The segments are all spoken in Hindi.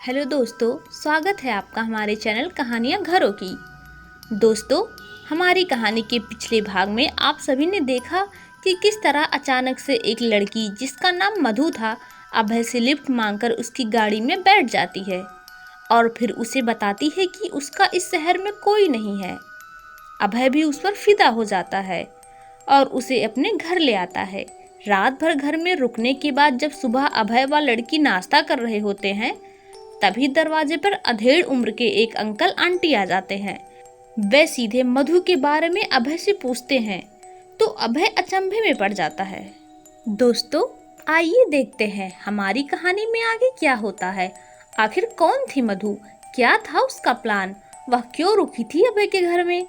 हेलो दोस्तों, स्वागत है आपका हमारे चैनल कहानियाँ घरों की। दोस्तों, हमारी कहानी के पिछले भाग में आप सभी ने देखा कि किस तरह अचानक से एक लड़की जिसका नाम मधु था, अभय से लिफ्ट मांगकर उसकी गाड़ी में बैठ जाती है और फिर उसे बताती है कि उसका इस शहर में कोई नहीं है। अभय भी उस पर फिदा हो जाता है और उसे अपने घर ले आता है। रात भर घर में रुकने के बाद जब सुबह अभय व लड़की नाश्ता कर रहे होते हैं, तभी दरवाजे पर अधेड़ उम्र के एक अंकल आंटी आ जाते हैं। वे सीधे मधु के बारे में अभय से पूछते हैं तो अभय अचंभे में पड़ जाता है। दोस्तों, आइए देखते हैं हमारी कहानी में आगे क्या होता है। आखिर कौन थी मधु, क्या था उसका प्लान, वह क्यों रुकी थी अभय के घर में।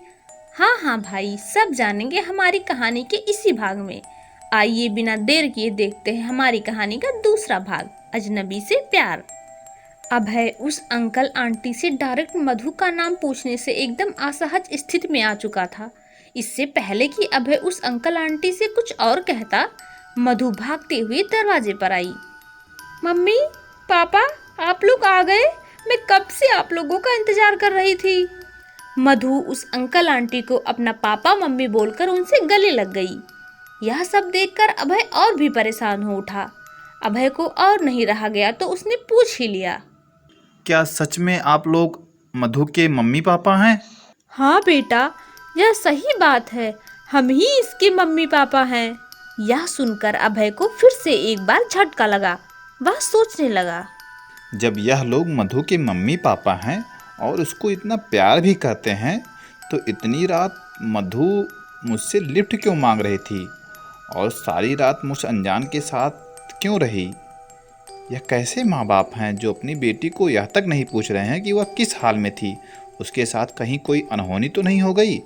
हाँ भाई, सब जानेंगे हमारी कहानी के इसी भाग में। आइए बिना देर किए देखते हैं हमारी कहानी का दूसरा भाग, अजनबी से प्यार। अभय उस अंकल आंटी से डायरेक्ट मधु का नाम पूछने से एकदम असहज स्थिति में आ चुका था। इससे पहले कि अभय उस अंकल आंटी से कुछ और कहता, मधु भागते हुए दरवाजे पर आई। मम्मी, पापा, आप लोग आ गए? मैं कब से आप लोगों का इंतजार कर रही थी। मधु उस अंकल आंटी को अपना पापा मम्मी बोलकर उनसे गले लग गई। यह सब देखकर अभय और भी परेशान हो उठा। अभय को और नहीं रहा गया तो उसने पूछ ही लिया, क्या सच में आप लोग मधु के मम्मी पापा हैं? हाँ बेटा, यह सही बात है, हम ही इसके मम्मी पापा हैं। यह सुनकर अभय को फिर से एक बार झटका लगा। वह सोचने लगा, जब यह लोग मधु के मम्मी पापा हैं और उसको इतना प्यार भी करते हैं, तो इतनी रात मधु मुझसे लिफ्ट क्यों मांग रही थी और सारी रात मुझ अनजान के साथ क्यों रही? यह कैसे माँ बाप हैं जो अपनी बेटी को यह तक नहीं पूछ रहे हैं कि वह किस हाल में थी, उसके साथ कहीं कोई अनहोनी तो नहीं हो गई?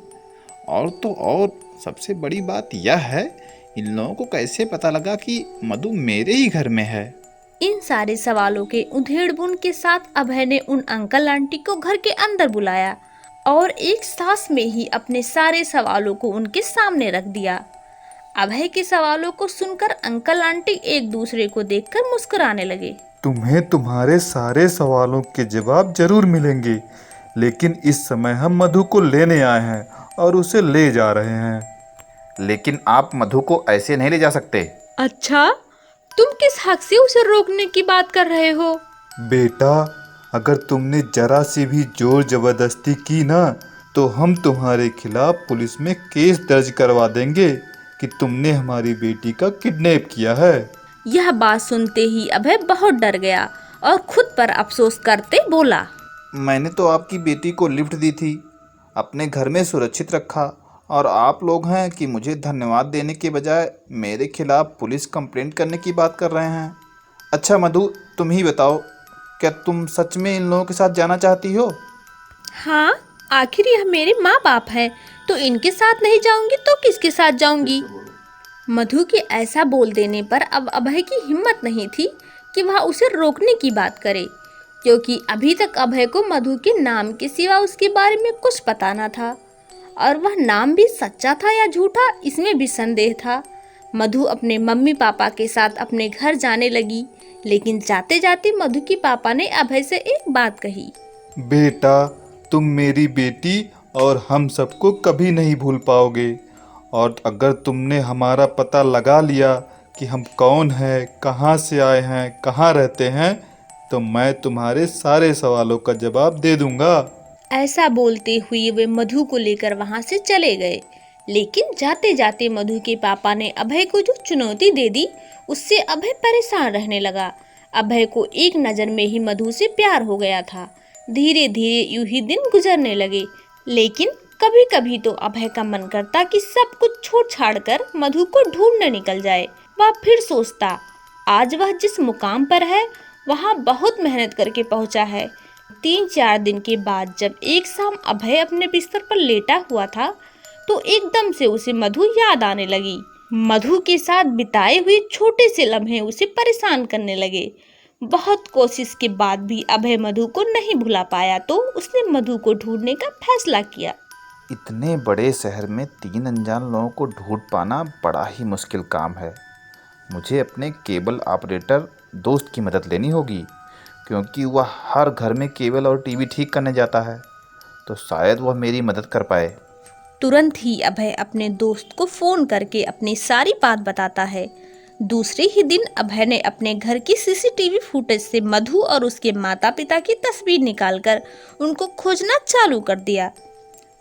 और तो और सबसे बड़ी बात यह है, इन लोगों को कैसे पता लगा कि मधु मेरे ही घर में है? इन सारे सवालों के उधेड़बुन के साथ अभय ने उन अंकल आंटी को घर के अंदर बुलाया और एक सांस में ही अपने सारे सवालों को उनके सामने रख दिया। अभय के सवालों को सुनकर अंकल आंटी एक दूसरे को देखकर मुस्कुराने लगे। तुम्हें तुम्हारे सारे सवालों के जवाब जरूर मिलेंगे, लेकिन इस समय हम मधु को लेने आए हैं और उसे ले जा रहे हैं। लेकिन आप मधु को ऐसे नहीं ले जा सकते। अच्छा, तुम किस हक से उसे रोकने की बात कर रहे हो? बेटा, अगर तुमने जरा सी भी जोर जबरदस्ती की ना, तो हम तुम्हारे खिलाफ पुलिस में केस दर्ज करवा देंगे कि तुमने हमारी बेटी का किडनैप किया है। यह बात सुनते ही अभय बहुत डर गया और खुद पर अफसोस करते बोला, मैंने तो आपकी बेटी को लिफ्ट दी थी, अपने घर में सुरक्षित रखा, और आप लोग हैं कि मुझे धन्यवाद देने के बजाय मेरे खिलाफ पुलिस कंप्लेंट करने की बात कर रहे हैं। अच्छा मधु, तुम ही बताओ, क्या तुम सच में इन लोगों के साथ जाना चाहती हो? हाँ, आखिर यह मेरे माँ बाप हैं, तो इनके साथ नहीं जाऊंगी तो किसके साथ जाऊंगी। मधु के ऐसा बोल देने पर अब अभय की हिम्मत नहीं थी कि वह उसे रोकने की बात करे, क्योंकि अभी तक अभय को मधु के नाम के सिवा उसके बारे में कुछ पता न था और वह नाम भी सच्चा था या झूठा, इसमें भी संदेह था। मधु अपने मम्मी पापा के साथ अपने घर जाने लगी, लेकिन जाते जाते मधु के पापा ने अभय से एक बात कही, बेटा, तुम मेरी बेटी और हम सबको कभी नहीं भूल पाओगे, और अगर तुमने हमारा पता लगा लिया कि हम कौन हैं, कहाँ से आए हैं, कहाँ रहते हैं, तो मैं तुम्हारे सारे सवालों का जवाब दे दूंगा। ऐसा बोलते हुए वे मधु को लेकर वहां से चले गए। लेकिन जाते जाते मधु के पापा ने अभय को जो चुनौती दे दी, उससे अभय परेशान रहने लगा। अभय को एक नज़र में ही मधु से प्यार हो गया था। धीरे धीरे यूं ही दिन गुजरने लगे, लेकिन कभी कभी तो अभय का मन करता कि सब कुछ छोड़ छाड़ कर मधु को ढूंढने निकल जाए। वह फिर सोचता, आज वह जिस मुकाम पर है वहाँ बहुत मेहनत करके पहुँचा है। 3-4 दिन के बाद जब एक शाम अभय अपने बिस्तर पर लेटा हुआ था, तो एकदम से उसे मधु याद आने लगी। मधु के साथ बिताए हुए छोटे से लम्हे उसे परेशान करने लगे। बहुत कोशिश के बाद भी अभय मधु को नहीं भुला पाया, तो उसने मधु को ढूंढने का फैसला किया। इतने बड़े शहर में 3 अनजान लोगों को ढूंढ पाना बड़ा ही मुश्किल काम है। मुझे अपने केबल ऑपरेटर दोस्त की मदद लेनी होगी, क्योंकि वह हर घर में केबल और टीवी ठीक करने जाता है, तो शायद वह मेरी मदद कर पाए। तुरंत ही अभय अपने दोस्त को फोन करके अपनी सारी बात बताता है। दूसरे ही दिन अभय ने अपने घर की सीसीटीवी फुटेज से मधु और उसके माता पिता की तस्वीर निकालकर उनको खोजना चालू कर दिया।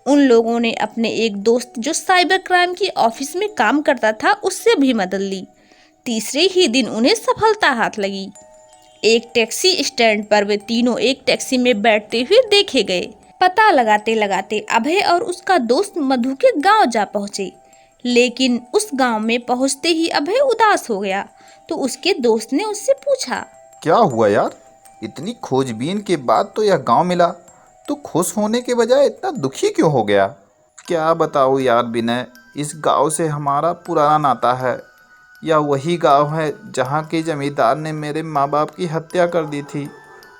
उन लोगों ने अपने एक दोस्त जो साइबर क्राइम की ऑफिस में काम करता था उससे भी मदद ली। तीसरे ही दिन उन्हें सफलता हाथ लगी। एक टैक्सी स्टैंड पर वे तीनों एक टैक्सी में बैठते हुए देखे गए। पता लगाते लगाते अभय और उसका दोस्त मधु के गांव जा पहुंचे, लेकिन उस गांव में पहुंचते ही अभय उदास हो गया। तो उसके दोस्त ने उससे पूछा, क्या हुआ यार, इतनी खोजबीन के बाद तो यह गांव मिला, तू खुश होने के बजाय इतना दुखी क्यों हो गया? क्या बताऊँ यार विनय, इस गांव से हमारा पुराना नाता है। यह वही गांव है जहां के जमींदार ने मेरे माँ बाप की हत्या कर दी थी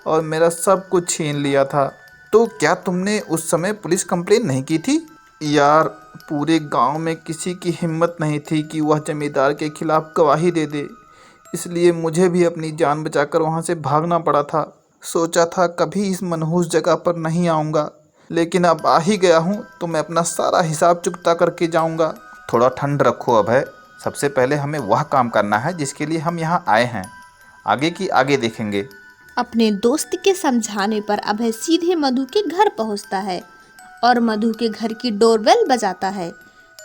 और मेरा सब कुछ छीन लिया था। तो क्या तुमने उस समय पुलिस कंप्लेन नहीं की थी? यार, पूरे गांव में किसी की हिम्मत नहीं थी कि वह जमींदार के खिलाफ गवाही दे दे, इसलिए मुझे भी अपनी जान बचाकर वहां से भागना पड़ा था। सोचा था कभी इस मनहूस जगह पर नहीं आऊँगा, लेकिन अब आ ही गया हूँ तो मैं अपना सारा हिसाब चुकता करके जाऊँगा। थोड़ा ठंड रखो अभय, सबसे पहले हमें वह काम करना है जिसके लिए हम यहाँ आए हैं, आगे की आगे देखेंगे। अपने दोस्त के समझाने पर अभय सीधे मधु के घर पहुंचता है और मधु के घर की डोरबेल बजाता है।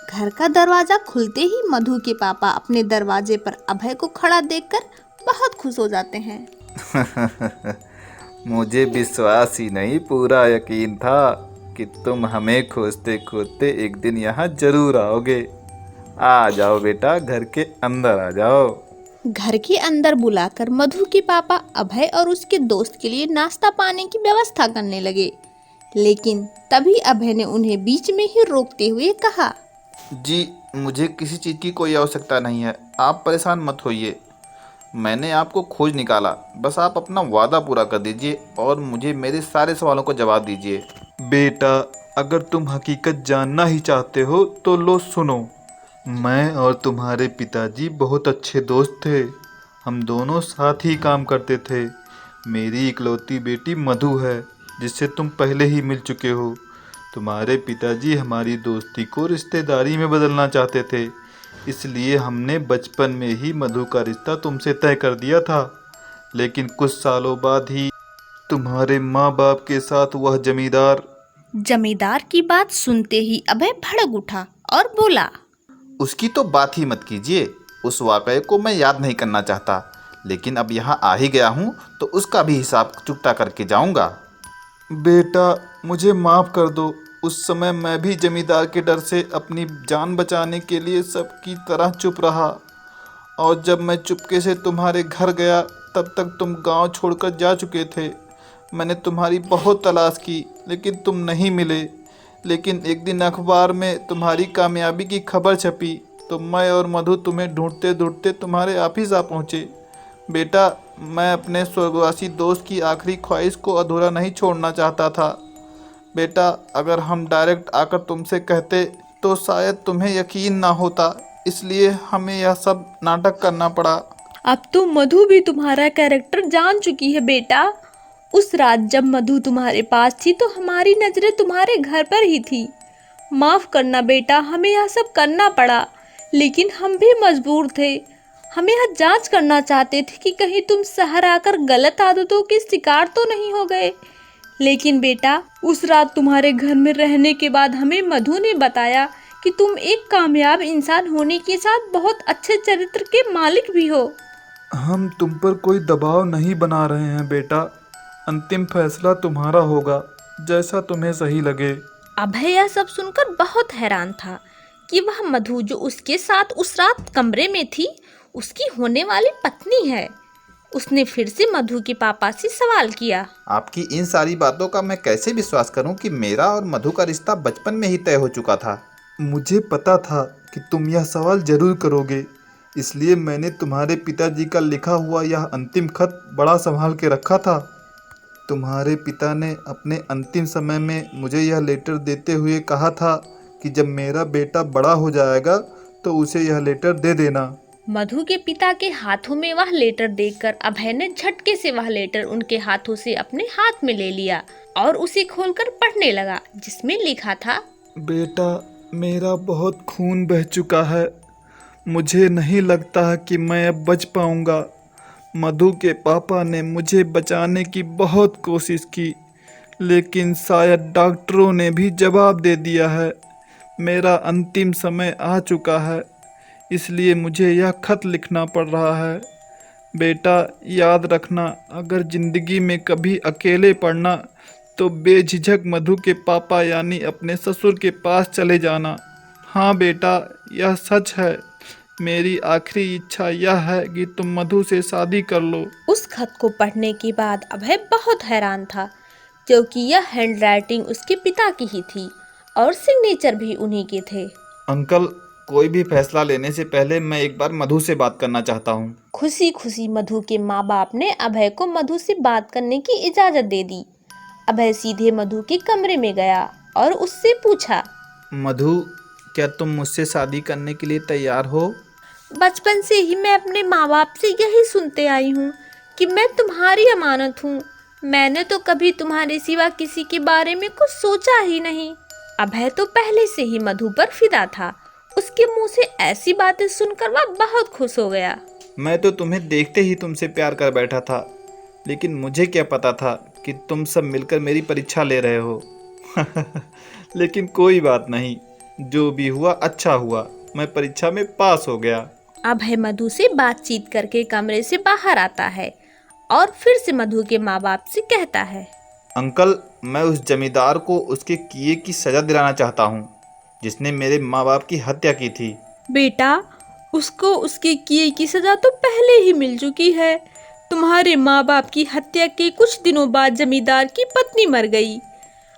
घर का दरवाजा खुलते ही मधु के पापा अपने दरवाजे पर अभय को खड़ा देखकर बहुत खुश हो जाते हैं। मुझे विश्वास ही नहीं, पूरा यकीन था कि तुम हमें खोजते खोजते एक दिन यहाँ जरूर आओगे। आ जाओ बेटा, घर के अंदर आ जाओ। घर के अंदर बुलाकर मधु के पापा अभय और उसके दोस्त के लिए नाश्ता पानी की व्यवस्था करने लगे, लेकिन तभी अभय ने उन्हें बीच में ही रोकते हुए कहा, जी, मुझे किसी चीज़ की कोई आवश्यकता नहीं है, आप परेशान मत होइए। मैंने आपको खोज निकाला, बस आप अपना वादा पूरा कर दीजिए और मुझे मेरे सारे सवालों का जवाब दीजिए। बेटा, अगर तुम हकीकत जानना ही चाहते हो तो लो सुनो। मैं और तुम्हारे पिताजी बहुत अच्छे दोस्त थे। हम दोनों साथ ही काम करते थे। मेरी इकलौती बेटी मधु है, जिससे तुम पहले ही मिल चुके हो। तुम्हारे पिताजी हमारी दोस्ती को रिश्तेदारी में बदलना चाहते थे, इसलिए हमने बचपन में ही मधु का रिश्ता तुमसे तय कर दिया था। लेकिन कुछ सालों बाद ही तुम्हारे माँ बाप के साथ वह जमींदार की बात सुनते ही अभय भड़क उठा और बोला, उसकी तो बात ही मत कीजिए, उस वाक़ये को मैं याद नहीं करना चाहता, लेकिन अब यहाँ आ ही गया हूँ तो उसका भी हिसाब चुकता करके जाऊँगा। बेटा, मुझे माफ़ कर दो। उस समय मैं भी जमींदार के डर से अपनी जान बचाने के लिए सबकी तरह चुप रहा, और जब मैं चुपके से तुम्हारे घर गया तब तक तुम गांव छोड़कर जा चुके थे। मैंने तुम्हारी बहुत तलाश की, लेकिन तुम नहीं मिले। लेकिन एक दिन अखबार में तुम्हारी कामयाबी की खबर छपी, तो मैं और मधु तुम्हें ढूंढते ढूंढते तुम्हारे ऑफिस आ पहुँचे। बेटा, मैं अपने स्वर्गवासी दोस्त की आखिरी ख्वाहिश को अधूरा नहीं छोड़ना चाहता था। बेटा, अगर हम डायरेक्ट आकर तुमसे कहते तो शायद तुम्हें यकीन ना होता, इसलिए हमें यह सब नाटक करना पड़ा। अब तो मधु भी तुम्हारा कैरेक्टर जान चुकी है बेटा। उस रात जब मधु तुम्हारे पास थी तो हमारी नजरें तुम्हारे घर पर ही थी। माफ करना बेटा, हमें यह सब करना पड़ा, लेकिन हम भी मजबूर थे। हम यह जांच करना चाहते थे कि कहीं तुम शहर आकर गलत आदतों के शिकार तो नहीं हो गए। लेकिन बेटा, उस रात तुम्हारे घर में रहने के बाद हमें मधु ने बताया कि तुम एक कामयाब इंसान होने के साथ बहुत अच्छे चरित्र के मालिक भी हो। हम तुम पर कोई दबाव नहीं बना रहे हैं बेटा। अंतिम फैसला तुम्हारा होगा, जैसा तुम्हें सही लगे। अभय यह सब सुनकर बहुत हैरान था कि वह मधु जो उसके साथ उस रात कमरे में थी, उसकी होने वाली पत्नी है। उसने फिर से मधु के पापा से सवाल किया, आपकी इन सारी बातों का मैं कैसे विश्वास करूं कि मेरा और मधु का रिश्ता बचपन में ही तय हो चुका था? मुझे पता था कि तुम यह सवाल जरूर करोगे, इसलिए मैंने तुम्हारे पिताजी का लिखा हुआ यह अंतिम खत बड़ा संभाल के रखा था। तुम्हारे पिता ने अपने अंतिम समय में मुझे यह लेटर देते हुए कहा था कि जब मेरा बेटा बड़ा हो जाएगा तो उसे यह लेटर दे देना। मधु के पिता के हाथों में वह लेटर देखकर अभय ने झटके से वह लेटर उनके हाथों से अपने हाथ में ले लिया और उसे खोलकर पढ़ने लगा, जिसमें लिखा था, बेटा, मेरा बहुत खून बह चुका है। मुझे नहीं लगता कि मैं अब बच पाऊंगा। मधु के पापा ने मुझे बचाने की बहुत कोशिश की, लेकिन शायद डॉक्टरों ने भी जवाब दे दिया है। मेरा अंतिम समय आ चुका है, इसलिए मुझे यह खत लिखना पड़ रहा है। बेटा, याद रखना, अगर ज़िंदगी में कभी अकेले पड़ना तो बेझिझक मधु के पापा यानी अपने ससुर के पास चले जाना। हाँ बेटा, यह सच है। मेरी आखिरी इच्छा यह है कि तुम मधु से शादी कर लो। उस खत को पढ़ने के बाद अभय बहुत हैरान था, क्योंकि यह हैंडराइटिंग उसके पिता की ही थी और सिग्नेचर भी उन्हीं के थे। अंकल, कोई भी फैसला लेने से पहले मैं एक बार मधु से बात करना चाहता हूँ। खुशी खुशी मधु के माँ बाप ने अभय को मधु से बात करने की इजाजत दे दी। अभय सीधे मधु के कमरे में गया और उससे पूछा, मधु, क्या तुम मुझसे शादी करने के लिए तैयार हो? बचपन से ही मैं अपने माँ बाप से यही सुनते आई हूँ कि मैं तुम्हारी अमानत हूँ। मैंने तो कभी तुम्हारे सिवा किसी के बारे में कुछ सोचा ही नहीं। अभय तो पहले से ही मधु पर फिदा था। उसके मुंह से ऐसी बातें सुनकर वह बहुत खुश हो गया। मैं तो तुम्हें देखते ही तुमसे प्यार कर बैठा था, लेकिन मुझे क्या पता था कि तुम सब मिलकर मेरी परीक्षा ले रहे हो। लेकिन कोई बात नहीं, जो भी हुआ अच्छा हुआ। मैं परीक्षा में पास हो गया। अभय मधु से बातचीत करके कमरे से बाहर आता है और फिर से मधु के माँ बाप से कहता है, अंकल, मैं उस जमींदार को उसके किए की सज़ा दिलाना चाहता हूँ, जिसने मेरे माँ बाप की हत्या की थी। बेटा, उसको उसके किए की सजा तो पहले ही मिल चुकी है। तुम्हारे माँ बाप की हत्या के कुछ दिनों बाद जमींदार की पत्नी मर गई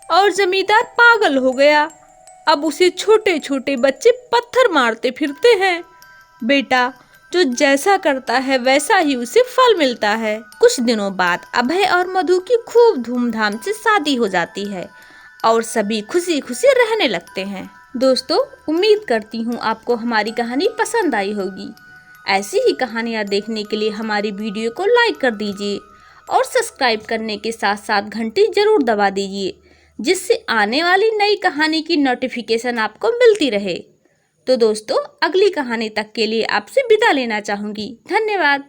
और जमींदार पागल हो गया। अब उसे छोटे छोटे बच्चे पत्थर मारते फिरते हैं। बेटा, जो जैसा करता है वैसा ही उसे फल मिलता है। कुछ दिनों बाद अभय और मधु की खूब धूमधाम से शादी हो जाती है और सभी खुशी खुशी रहने लगते हैं। दोस्तों, उम्मीद करती हूँ आपको हमारी कहानी पसंद आई होगी। ऐसी ही कहानियाँ देखने के लिए हमारी वीडियो को लाइक कर दीजिए और सब्सक्राइब करने के साथ साथ घंटी जरूर दबा दीजिए, जिससे आने वाली नई कहानी की नोटिफिकेशन आपको मिलती रहे। तो दोस्तों, अगली कहानी तक के लिए आपसे विदा लेना चाहूँगी। धन्यवाद।